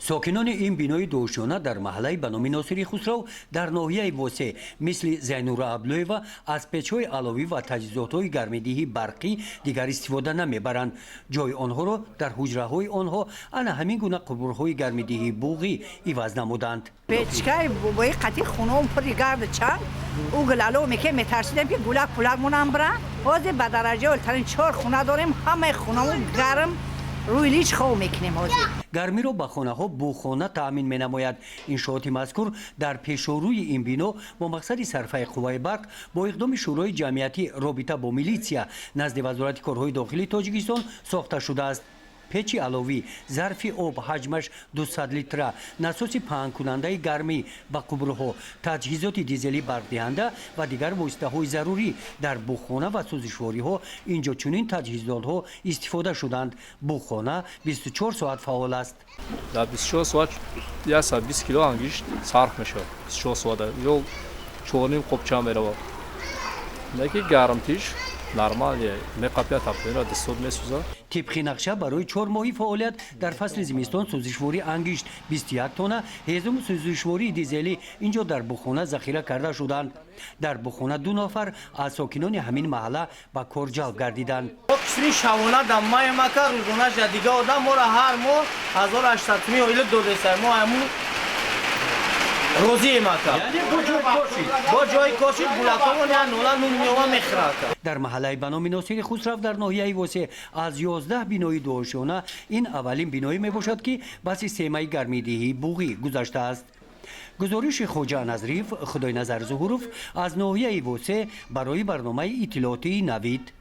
ساکنان این بینای دوشانه در محله به نام ناصری خسرو در ناحیه واسه مثل زینور ابلویوا از پیچ‌های علاوی و تجهیزات‌های گرم‌دهی برقی دیگر استفاده نمی‌برند. جای آنها را در حجره‌های آنها انا همین گونه قبرهای گرم‌دهی بوغی عوض نمودند. پیچکای بوی قطی خونم پری گرد چند او گلالو میگه میترسیدم که گلک پولک مونم برن حاضر به درجه اولترین 4 خونه داریم همه خونمون گرم روی لیچ خو میکنیم حاضر گرمی را به خانه ها بوخانه تأمین می نماید. انشاءات مذکور در پیشروی این بنا با مقصد صرفه قوای برق با اقدام شورای جمعیتی رابطه با میلیسیا نزد وزارت کارهای داخلی تاجیکستان ساخته شده است. پیچ علاوی ظرف آب حجمش 200 لیتر، نسوس پهن کننده گرمی به قبرها، تجهیزات دیزلی برق دهنده و دیگر واسطه های ضروری در بوخانه و سوزشواری ها اینجا چنین تجهیزات ها استفاده شدند. بوخانه 24 ساعت فعال است. در 24 ساعت 120 کیلو انگشت صرف میشه. 24 ساعت یا چونیم قبچه میره. لیکن گرمتیش نرمالیه میقاپیت اپتینا دستور میسوزه. طبق نقشه برای 4 ماهی فعالیت در فصل زمستان سوزشواری انگشت 21 تانه هزم سوزشواری دیزلی اینجا در بوخانه ذخیره کرده شدند. در بوخانه 2 نفر از ساکنان همین محله به کار جلب گردیدند. کسری شوانه در ماه مکه روزانه دیگه آدم ما را هر ماه 1800 می اویل داده سر ما همون روزی مکه با جای کاشید بولکامون یا نولا نون میخرد. در محله به نام ناصری خسرو در ناحیه واسه از 11 بینای دوشانه این اولین بینایی می باشد که بس سیمه گرمیدهی بوغی گذاشته است. گزارش خوجا نظریف خدای نظر ظهوروف از ناحیه واسه برای برنامه اطلاعاتی نوید.